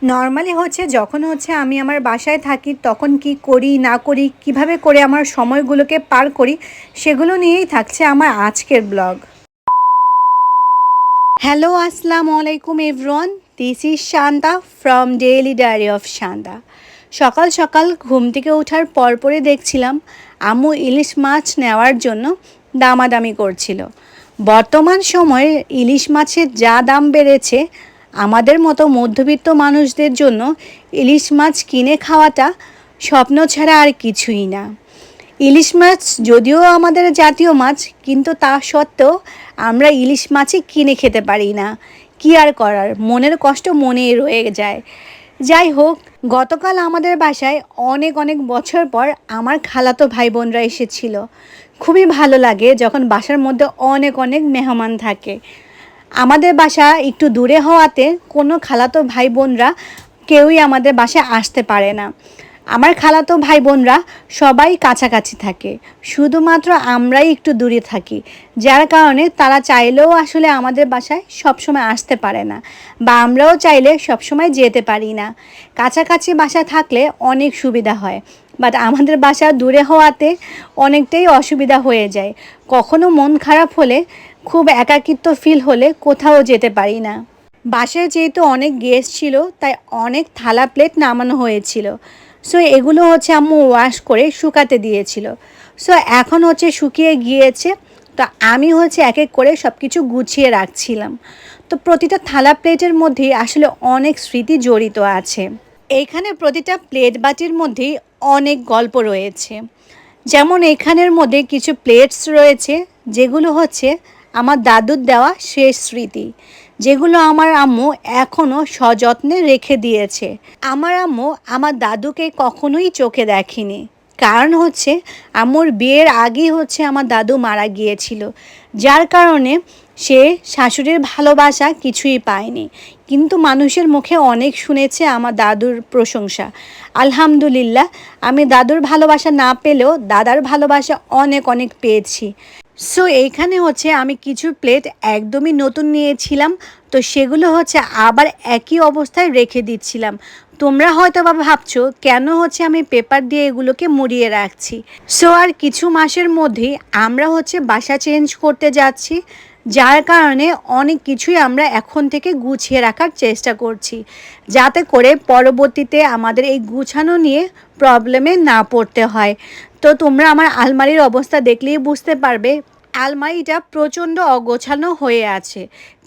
Normally হচ্ছে যখন হচ্ছে আমি আমার বাসায় থাকি তখন কি করি না করি কিভাবে করে আমার সময়গুলোকে পার করি সেগুলো নিয়েই থাকছে আমার আজকের ব্লগ। হ্যালো, আসসালামু আলাইকুম everyone, this is Shanta from daily diary of Shanta. সকাল সকাল ঘুম থেকে ওঠার পরপরই দেখছিলাম আম্মু ইলিশ মাছ নেওয়ার জন্য দামাদামি করছিল। বর্তমান সময়ে ইলিশ মাছের যা দাম বেড়েছে, আমাদের মতো মধ্যবিত্ত মানুষদের জন্য ইলিশ মাছ কিনে খাওয়াটা স্বপ্ন ছাড়া আর কিছুই না। ইলিশ মাছ যদিও আমাদের জাতীয় মাছ, কিন্তু তা সত্ত্বেও আমরা ইলিশ মাছই কিনে খেতে পারি না। কী আর করার, মনের কষ্ট মনেই রয়ে যায়। যাই হোক, গতকাল আমাদের বাসায় অনেক অনেক বছর পর আমার খালাতো ভাই বোনরা এসেছিল। খুবই ভালো লাগে যখন বাসার মধ্যে অনেক অনেক মেহমান থাকে। আমাদের বাসা একটু দূরে হওয়াতে কোনো খালাতো ভাই বোনরা কেউই আমাদের বাসায় আসতে পারে না। আমার খালাতো ভাই বোনরা সবাই কাছাকাছি থাকে, শুধুমাত্র আমরাই একটু দূরে থাকি, যার কারণে তারা চাইলেও আসলে আমাদের বাসায় সবসময় আসতে পারে না, বা আমরাও চাইলে সবসময় যেতে পারি না। কাছাকাছি বাসা থাকলে অনেক সুবিধা হয়, বাট আমাদের বাসা দূরে হওয়াতে অনেকটাই অসুবিধা হয়ে যায়। কখনো মন খারাপ হলে, খুব একাকিত্ব ফিল হলে কোথাও যেতে পারি না। বাসায় যেহেতু অনেক গেস্ট ছিল, তাই অনেক থালা প্লেট নামানো হয়েছিল। সো এগুলো হচ্ছে আম্মু ওয়াশ করে শুকাতে দিয়েছিল। সো এখন হচ্ছে শুকিয়ে গিয়েছে, তো আমি হচ্ছে এক এক করে সব কিছু গুছিয়ে রাখছিলাম। তো প্রতিটা থালা প্লেটের মধ্যেই আসলে অনেক স্মৃতি জড়িত আছে। এইখানে প্রতিটা প্লেট বাটির মধ্যেই অনেক গল্প রয়েছে। যেমন এখানের মধ্যে কিছু প্লেটস রয়েছে যেগুলো হচ্ছে আমার দাদুর দেওয়া শেষ স্মৃতি, যেগুলো আমার আম্মু এখনও সযত্নে রেখে দিয়েছে। আমার আম্মু আমার দাদুকে কখনোই চোখে দেখেনি, কারণ হচ্ছে আম্মুর বিয়ের আগেই হচ্ছে আমার দাদু মারা গিয়েছিল, যার কারণে সে শাশুড়ির ভালোবাসা কিছুই পায়নি। কিন্তু মানুষের মুখে অনেক শুনেছে আমার দাদুর প্রশংসা। আলহামদুলিল্লাহ, আমি দাদুর ভালোবাসা না পেলেও দাদার ভালোবাসা অনেক অনেক পেয়েছি। সো এইখানে হচ্ছে আমি কিছু প্লেট একদমই নতুন নিয়েছিলাম, তো সেগুলো হচ্ছে আবার একই অবস্থায় রেখে দিচ্ছিলাম। তোমরা হয়তো বা ভাবছো কেন হচ্ছে আমি পেপার দিয়ে এগুলোকে মুড়িয়ে রাখছি। সো আর কিছু মাসের মধ্যেই আমরা হচ্ছে বাসা চেঞ্জ করতে যাচ্ছি, যার কারণে অনেক কিছুই আমরা এখন থেকে গুছিয়ে রাখার চেষ্টা করছি, যাতে করে পরবর্তীতে আমাদের এই গুছানো নিয়ে প্রবলেমে না পড়তে হয়। তো তোমরা আমার আলমারির অবস্থা দেখলেই বুঝতে পারবে, আলমারিটা প্রচণ্ড অগোছালো হয়ে আছে।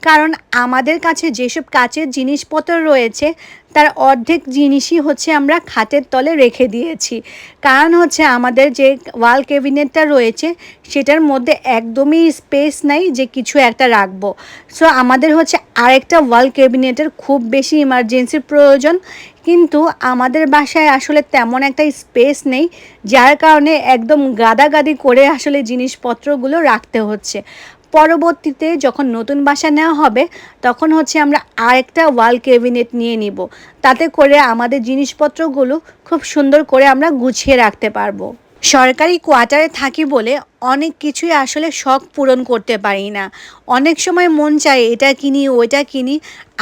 কারণ আমাদের কাছে যেসব কাচের জিনিসপত্র রয়েছে, তার অর্ধেক জিনিসই হচ্ছে আমরা খাটের তলে রেখে দিয়েছি। কারণ হচ্ছে আমাদের যে ওয়াল ক্যাবিনেটটা রয়েছে, সেটার মধ্যে একদমই স্পেস নাই যে কিছু একটা রাখবো। সো আমাদের হচ্ছে আরেকটা ওয়াল ক্যাবিনেটের খুব বেশি ইমার্জেন্সির প্রয়োজন, কিন্তু আমাদের বাসায় আসলে তেমন একটা স্পেস নেই, যার কারণে একদম গাদাগাদি করে আসলে জিনিসপত্রগুলো রাখতে হচ্ছে। পরবর্তীতে যখন নতুন বাসা নেওয়া হবে, তখন হচ্ছে আমরা আরেকটা ওয়াল ক্যাবিনেট নিয়ে নিব, তাতে করে আমাদের জিনিসপত্রগুলো খুব সুন্দর করে আমরা গুছিয়ে রাখতে পারবো। সরকারি কোয়ার্টারে থাকি বলে অনেক কিছুই আসলে শখ পূরণ করতে পারি না। অনেক সময় মন চায় এটা কিনি ওইটা কিনি।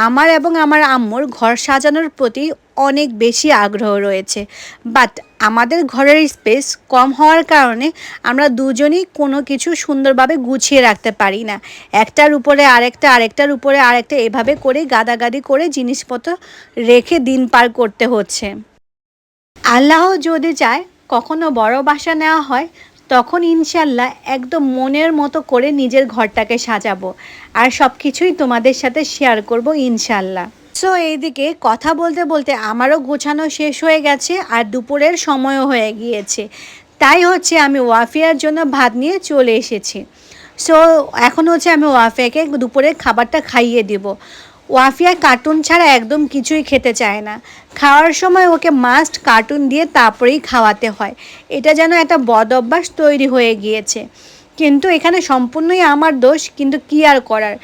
আমার এবং আমার আম্মুর ঘর সাজানোর প্রতি অনেক বেশি আগ্রহ রয়েছে, বাট আমাদের ঘরের স্পেস কম হওয়ার কারণে আমরা দুজনেই কোনো কিছু সুন্দরভাবে গুছিয়ে রাখতে পারি না। একটার উপরে আরেকটা, আরেকটার উপরে আরেকটা, এভাবে করে গাদাগাদি করে জিনিসপত্র রেখে দিন পার করতে হচ্ছে। আল্লাহ যদি চায় কখনো বড় বাসা নেওয়া হয়, তখন ইনশাল্লাহ একদম মনের মতো করে নিজের ঘরটাকে সাজাবো, আর সব কিছুই তোমাদের সাথে শেয়ার করব ইনশাল্লাহ। সো এইদিকে কথা বলতে বলতে আমারও গোছানো শেষ হয়ে গেছে, আর দুপুরের সময়ও হয়ে গিয়েছে। তাই হচ্ছে আমি ওয়াফিয়ার জন্য ভাত নিয়ে চলে এসেছি। সো এখন হচ্ছে আমি ওয়াফিয়াকে দুপুরের খাবারটা খাইয়ে দিব। ওয়াফিয়া কার্টুন ছাড়া একদম কিছুই খেতে চায় না। খাওয়ার সময় ওকে মাস্ট কার্টুন দিয়ে তারপরেই খাওয়াতে হয়। এটা যেন একটা বদ অভ্যাস তৈরি হয়ে গিয়েছে, কিন্তু এখানে সম্পূর্ণই আমার দোষ। কিন্তু কী আর করার,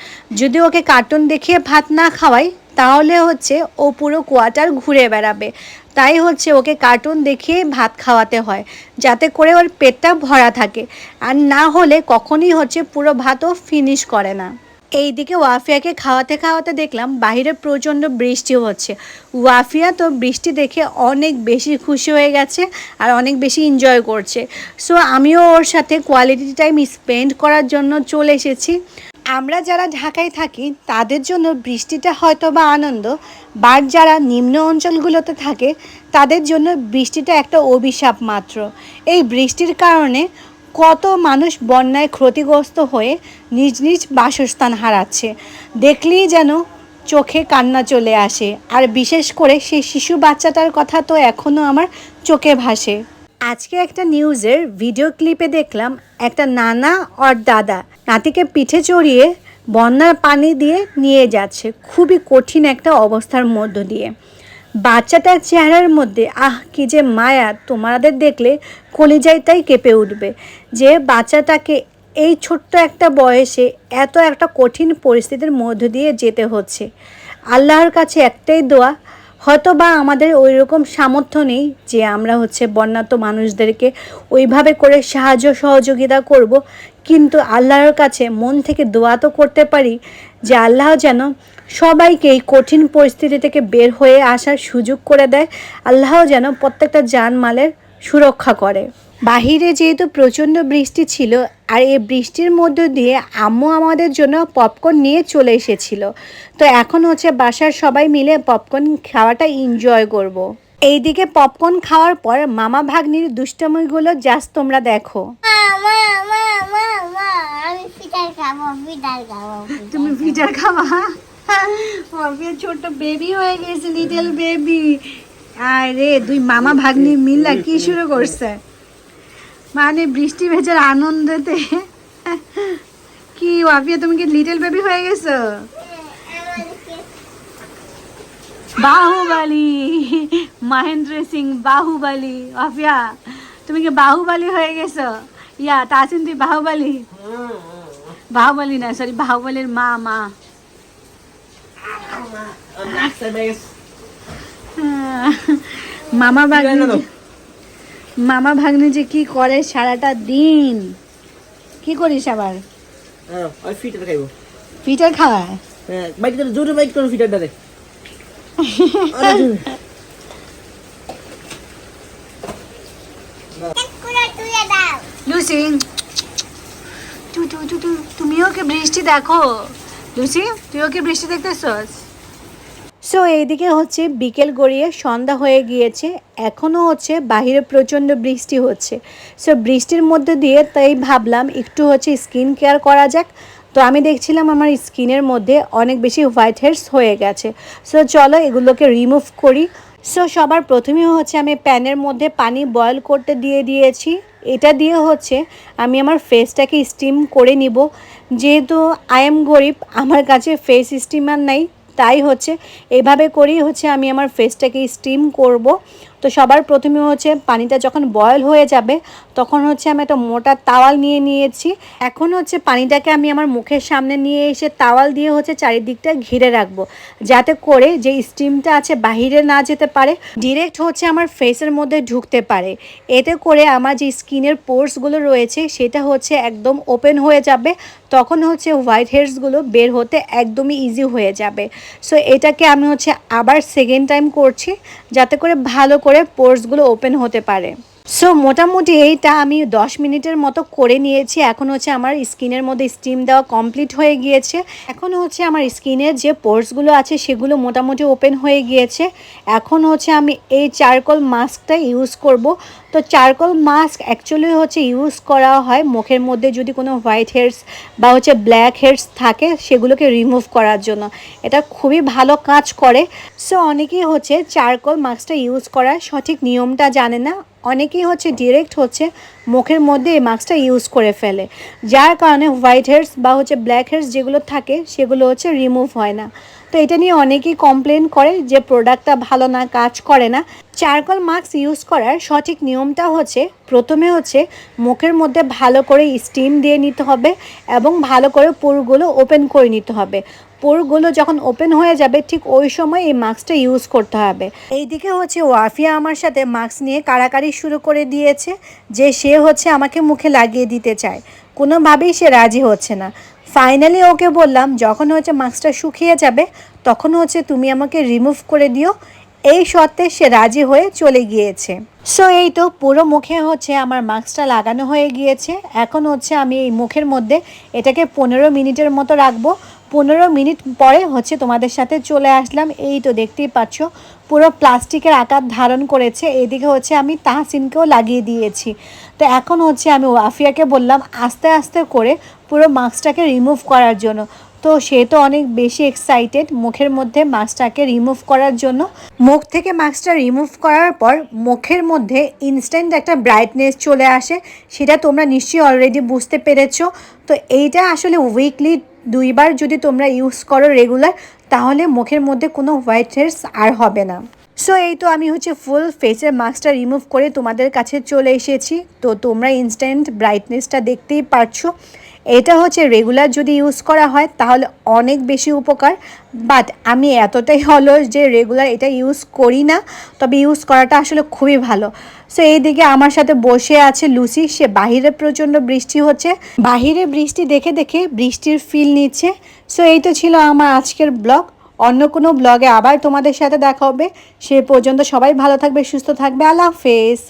যদি ওকে কার্টুন দেখিয়ে ভাত না খাওয়াই, তাহলে হচ্ছে ও পুরো কোয়ার্টার ঘুরে বেড়াবে। তাই হচ্ছে ওকে কার্টুন দেখিয়ে ভাত খাওয়াতে হয়, যাতে করে ওর পেটটা ভরা থাকে, আর না হলে কখনই হচ্ছে পুরো ভাতও ফিনিশ করে না। এইদিকে ওয়াফিয়াকে খাওয়াতে খাওয়াতে দেখলাম বাইরে প্রচণ্ড বৃষ্টি হচ্ছে। ওয়াফিয়া তো বৃষ্টি দেখে অনেক বেশি খুশি হয়ে গেছে আর অনেক বেশি এনজয় করছে। সো আমিও ওর সাথে কোয়ালিটি টাইম স্পেন্ড করার জন্য চলে এসেছি। আমরা যারা ঢাকায় থাকি তাদের জন্য বৃষ্টিটা হয়তো বা আনন্দ, বাট যারা নিম্ন অঞ্চলগুলোতে থাকে তাদের জন্য বৃষ্টিটা একটা অভিশাপ মাত্র। এই বৃষ্টির কারণে কত মানুষ বন্যায় ক্ষতিগ্রস্ত হয়ে নিজ নিজ বাসস্থান হারাচ্ছে, দেখলেই যেন চোখে কান্না চলে আসে। আর বিশেষ করে সেই শিশু বাচ্চাটার কথা তো এখনও আমার চোখে ভাসে। আজকে একটা নিউজের ভিডিও ক্লিপে দেখলাম একটা নানা আর দাদা নাতিকে পিঠে চড়িয়ে বন্যার পানি দিয়ে নিয়ে যাচ্ছে, খুবই কঠিন একটা অবস্থার মধ্য দিয়ে। বাচ্চাটার চেহারার মধ্যে কি যে মায়া, তোমাদের দেখলে কলিজাটাই কেঁপে উঠবে যে বাচ্চাটাকে এই ছোট্ট একটা বয়সে এত একটা কঠিন পরিস্থিতির মধ্য দিয়ে যেতে হচ্ছে। আল্লাহর কাছে একটাই দোয়া, হয়তো বা আমাদের ওই রকম সামর্থ্য নেই যে আমরা বন্যাত মানুষদেরকে ওইভাবে করে সাহায্য সহযোগিতা করব, কিন্তু আল্লাহর কাছে মন থেকে দোয়া তো করতে পারি যে আল্লাহ যেন সবাইকে এই কঠিন পরিস্থিতি থেকে বের হয়ে আসার সুযোগ করে দেয়, আল্লাহ যেন প্রত্যেকটা জানমালের সুরক্ষা করে। বাহিরে যেহেতু প্রচণ্ড বৃষ্টি ছিল আর এই বৃষ্টির মধ্য দিয়ে আম্মু আমাদের জন্য পপকর্ন নিয়ে চলে এসেছিল। তো এখন বাসার সবাই মিলে পপকর্ন খাওয়াটা এনজয় করব। এইদিকে পপকর্ন খাওয়ার পর মামা ভাগ্নির দুষ্টমিগুলো জাস্ট তোমরা দেখো। তুমি পিঠার খাবা? ছোট বেবি হয়ে গেছে, লিটল বেবি। আরে দুই মামা ভাগ্নি মিল্লা কি শুরু করছে, মানে বৃষ্টি ভেজার আনন্দতে। কি ওয়াফিয়া, তুমি কি লিটল বেবি হয়ে গেছো? বাহুবলী, মহেন্দ্র সিং বাহুবলী। ওয়াফিয়া তুমি কি বাহুবলী হয়ে গেছো? ইয়া তাসিন তুই বাহুবলী? বাহুবলী না, সরি, বাহুবলীর মা। মামা ভাগ্নি যে কি করে সারাটা দিন। কি করিস আবার? ফিটার খাওয়ায়? লুসি, তুমিও কি বৃষ্টি দেখো? লুসি, তুইও কি বৃষ্টি দেখতেছস? সো এইদিকে বিকেল গড়িয়ে সন্ধ্যা হয়ে গিয়েছে, এখনও বাহিরে প্রচণ্ড বৃষ্টি হচ্ছে। সো বৃষ্টির মধ্যে দিয়ে তাই ভাবলাম একটু স্কিন কেয়ার করা যাক। তো আমি দেখছিলাম আমার স্কিনের মধ্যে অনেক বেশি হোয়াইট হেডস হয়ে গেছে। সো চলো এগুলোকে রিমুভ করি। সো সবার প্রথমে আমি প্যানের মধ্যে পানি বয়েল করতে দিয়েছি। এটা দিয়ে আমি আমার ফেসটাকে স্টিম করে নিব। যেহেতু আই এম গরিব, আমার কাছে ফেস স্টিমার নাই, তাই এইভাবে করেই আমি আমার ফেসটাকে স্টিম করব। তো সবার প্রথমে পানিটা যখন বয়েল হয়ে যাবে তখন আমি একটা মোটা তাওয়াল নিয়েছি। এখন পানিটাকে আমি আমার মুখের সামনে নিয়ে এসে তাওয়াল দিয়ে চারিদিকটা ঘিরে রাখবো, যাতে করে যে স্টিমটা আছে বাহিরে না যেতে পারে, ডিরেক্ট আমার ফেসের মধ্যে ঢুকতে পারে। এতে করে আমার যে স্কিনের পোর্সগুলো রয়েছে সেটা একদম ওপেন হয়ে যাবে, তখন হোয়াইট হেডসগুলো বের হতে একদমই ইজি হয়ে যাবে। সো এটাকে আমি আবার সেকেন্ড টাইম করছি, যাতে করে ভালো করে পোর্সগুলো ওপেন হতে পারে। সো মোটামুটি এইটা আমি 10 মিনিটের মতো করে নিয়েছি। এখন আমার স্কিনের মধ্যে স্টিম দেওয়া কমপ্লিট হয়ে গিয়েছে। এখন আমার স্কিনের যে পোর্সগুলো আছে সেগুলো মোটামুটি ওপেন হয়ে গিয়েছে। এখন আমি এই চারকোল মাস্কটা ইউজ করব। তো চারকোল মাস্ক অ্যাকচুয়ালি ইউজ করা হয় মুখের মধ্যে যদি কোনো হোয়াইট হেডস বা ব্ল্যাক হেডস থাকে সেগুলোকে রিমুভ করার জন্য। এটা খুবই ভালো কাজ করে। সো অনেকেই চারকোল মাস্কটা ইউজ করার সঠিক নিয়মটা জানে না, অনেকেই ডিরেক্ট মুখের মধ্যে এই মাস্কটা ইউজ করে ফেলে, যার কারণে হোয়াইট হেডস বা ব্ল্যাক হেডস যেগুলো থাকে সেগুলো রিমুভ হয় না। তো এটা নিয়ে অনেকেই কমপ্লেন করে যে প্রোডাক্টটা ভালো না, কাজ করে না। চারকোল মাস্ক ইউজ করার সঠিক নিয়মটা প্রথমে মুখের মধ্যে ভালো করে স্টিম দিয়ে নিতে হবে এবং ভালো করে পোরগুলো ওপেন করে নিতে হবে। পোরগুলো যখন ওপেন হয়ে যাবে ঠিক ওই সময় এই মাস্কটা ইউজ করতে হবে। এইদিকে ওয়াফিয়া আমার সাথে মাস্ক নিয়ে কাড়াকাড়ি শুরু করে দিয়েছে যে সে আমাকে মুখে লাগিয়ে দিতে চায়, কোনোভাবেই সে রাজি হচ্ছে না। ফাইনালি ওকে বললাম যখন হচ্ছে মাস্কটা শুকিয়ে যাবে তখন হচ্ছে তুমি আমাকে রিমুভ করে দিও। এই শর্তে সে রাজি হয়ে চলে গিয়েছে। সো এই তো পুরো মুখে হচ্ছে আমার মাস্কটা লাগানো হয়ে গিয়েছে। এখন হচ্ছে আমি এই মুখের মধ্যে এটাকে 15 মিনিটের মতো রাখবো। 15 মিনিট পরে হচ্ছে তোমাদের সাথে চলে আসলাম। এই তো দেখতেই পাচ্ছ পুরো প্লাস্টিকের আকার ধারণ করেছে। এদিকে হচ্ছে আমি তাহসিনকেও লাগিয়ে দিয়েছি। তো এখন হচ্ছে আমি ওয়াফিয়াকে বললাম আস্তে আস্তে করে পুরো মাস্কটাকে রিমুভ করার জন্য। তো সে তো অনেক বেশি এক্সাইটেড মুখের মধ্যে মাস্কটাকে রিমুভ করার জন্য। মুখ থেকে মাস্কটা রিমুভ করার পর মুখের মধ্যে ইনস্ট্যান্ট একটা ব্রাইটনেস চলে আসে, সেটা তোমরা নিশ্চয়ই অলরেডি বুঝতে পেরেছো। তো এইটা আসলে উইকলি 2বার যদি তোমরা ইউজ করো রেগুলার, তাহলে মুখের মধ্যে কোনো হোয়াইট হেডস আর হবে না। সো এই তো আমি হচ্ছে ফুল ফেসের মাস্কটা রিমুভ করে তোমাদের কাছে চলে এসেছি। তো তোমরা ইনস্ট্যান্ট ব্রাইটনেসটা দেখতেই পারছো। এটা হচ্ছে রেগুলার যদি ইউজ করা হয় তাহলে অনেক বেশি উপকার, বাট আমি এতটাই অলস যে রেগুলার এটা ইউজ করি না, তবে ইউজ করাটা আসলে খুবই ভালো। সো এইদিকে আমার সাথে বসে আছে লুসি, সে বাহিরে প্রচণ্ড বৃষ্টি হচ্ছে, বাহিরে বৃষ্টি দেখে দেখে বৃষ্টির ফিল নিচ্ছে। সো এই তো ছিল আমার আজকের ব্লগ। অন্য কোনো ব্লগে আবার তোমাদের সাথে দেখা হবে। সে পর্যন্ত সবাই ভালো থাকবে, সুস্থ থাকবে। আল্লাহ হাফেজ।